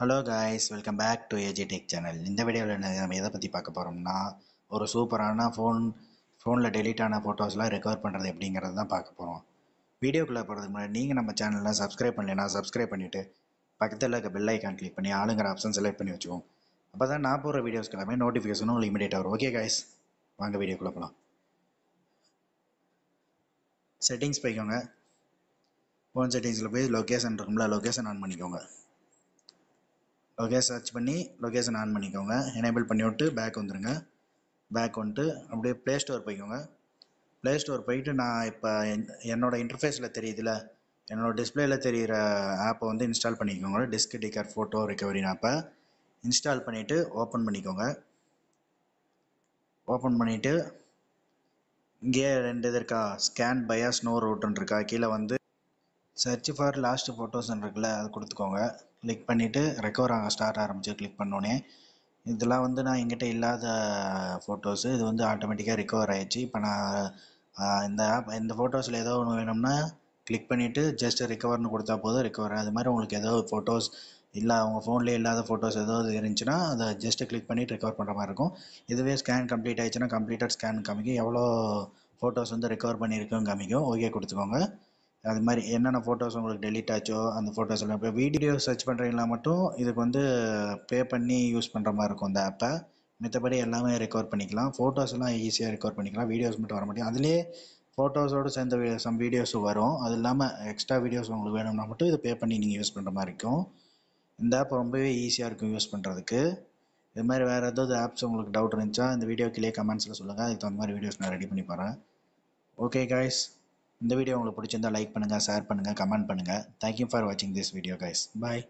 Hello guys, welcome back to AG Tech channel. இந்த வீடியோவில் நம்ம எதை பற்றி பார்க்க போகிறோம்னா, ஒரு சூப்பரான ஃபோனில் டெலீட் ஆன ஃபோட்டோஸ்லாம் ரெக்கவர் பண்ணுறது எப்படிங்கிறது தான் பார்க்க போகிறோம். வீடியோக்குள்ளே போகிறதுக்கு முன்னாடி நீங்கள் நம்ம சேனலில் சப்ஸ்கிரைப் பண்ணலைன்னா சப்ஸ்கிரைப் பண்ணிவிட்டு பக்கத்தில் இருக்க பெல் ஐக்கான் கிளிக் பண்ணி ஆளுங்கிற ஆப்ஷன் செலக்ட் பண்ணி வச்சுக்கோம். அப்போ தான் நான் போகிற வீடியோஸ்க்கு எல்லாமே நோட்டிஃபிகேஷனும் உங்களுக்கு இமீடியட்டாக வரும். ஓகே காய்ஸ், வாங்க வீடியோக்குள்ளே போகலாம். செட்டிங்ஸ் போய்க்கோங்க. ஃபோன் செட்டிங்ஸில் போய் லொக்கேஷன் இருக்கும்ல, லொக்கேஷன் ஆன் பண்ணிக்கோங்க. லொக்கேஷன் சர்ச் பண்ணி லொக்கேஷன் ஆன் பண்ணிக்கோங்க. எனேபிள் பண்ணி விட்டு பேக் வந்துடுங்க. பேக் வந்துட்டு அப்படியே ப்ளே ஸ்டோர் போய்க்கோங்க. ப்ளே ஸ்டோர் போயிட்டு நான் இப்போ என்னோடய இன்டர்ஃபேஸில் தெரியுதுல, என்னோடய டிஸ்பிளேயில் தெரிகிற ஆப்பை வந்து இன்ஸ்டால் பண்ணிக்கோங்க. டிஸ்க் டிக்கர் ஃபோட்டோ ரெக்கவரின் ஆப்பை இன்ஸ்டால் பண்ணிவிட்டு ஓப்பன் பண்ணிக்கோங்க. ஓப்பன் பண்ணிவிட்டு இங்கேயே ரெண்டு இது இருக்கா, ஸ்கேன் பயாஸ் நோ ரூட்டுன்னு இருக்கா, கீழே வந்து சர்ச் ஃபார் லாஸ்ட் ஃபோட்டோஸ்ன்னு இருக்குல்ல, அது கொடுத்துக்கோங்க. கிளிக் பண்ணிவிட்டு ரெக்கவர் ஆக ஸ்டார்ட் ஆரம்பிச்சு கிளிக் பண்ணோன்னே இதெல்லாம் வந்து நான் எங்கிட்ட இல்லாத ஃபோட்டோஸு. இது வந்து ஆட்டோமேட்டிக்காக ரெக்கவர் ஆகிடுச்சு. இப்போ நான் இந்த ஃபோட்டோஸில் ஏதோ ஒன்று வேணும்னா கிளிக் பண்ணிவிட்டு ஜஸ்ட் ரெக்கவர்னு கொடுத்தா போதும், ரெக்கவர். அது மாதிரி உங்களுக்கு ஏதோ ஃபோட்டோஸ் இல்லை, அவங்க ஃபோன்லேயே இல்லாத ஃபோட்டோஸ் ஏதாவது இருந்துச்சுன்னா அதை ஜஸ்ட்டு கிளிக் பண்ணிவிட்டு ரெக்கவர் பண்ணுற மாதிரி இருக்கும். இதுவே ஸ்கேன் கம்ப்ளீட் ஆகிடுச்சுன்னா கம்ப்ளீட்டட் ஸ்கேன் காமிக்கும், எவ்வளோ ஃபோட்டோஸ் வந்து ரெக்கவர் பண்ணியிருக்குன்னு காமிக்கும். ஓகே கொடுத்துக்கோங்க. அது மாதிரி என்னென்ன ஃபோட்டோஸ் உங்களுக்கு டெலீட் ஆச்சோ அந்த ஃபோட்டோஸ் எல்லாம். இப்போ வீடியோ சர்ச் பண்ணுறீங்களா மட்டும் இதுக்கு வந்து பே பண்ணி யூஸ் பண்ணுற மாதிரி இருக்கும் இந்த ஆப்பை. மற்றபடி எல்லாமே ரெக்கவர் பண்ணிக்கலாம். ஃபோட்டோஸ் எல்லாம் ஈஸியாக ரெக்கவர் பண்ணிக்கலாம். வீடியோஸ் மட்டும் வர மாட்டேன். அதிலே ஃபோட்டோஸோடு சேர்ந்த சம் வீடியோஸும் வரும். அது இல்லாமல் எக்ஸ்ட்ரா வீடியோஸ் உங்களுக்கு வேணும்னா மட்டும் இது பே பண்ணி நீங்கள் யூஸ் பண்ணுற மாதிரி இருக்கும். இந்த ஆப் ரொம்பவே ஈஸியாக இருக்கும் யூஸ் பண்ணுறதுக்கு. இது மாதிரி வேறு ஏதாவது ஆப்ஸ் உங்களுக்கு டவுட் இருந்துச்சா இந்த வீடியோ கீழே கமெண்ட்ஸில் சொல்லுங்கள். அதுக்கு தகுந்த மாதிரி வீடியோஸ் நான் ரெடி பண்ணி போகிறேன். ஓகே காய்ஸ், இந்த வீடியோ உங்களுக்கு பிடிச்சிருந்தா லைக் பண்ணுங்கள், ஷேர் பண்ணுங்கள், கமெண்ட் பண்ணுங்கள். தேங்க்யூ ஃபார் வாட்சிங் திஸ் வீடியோ காய்ஸ். பாய்.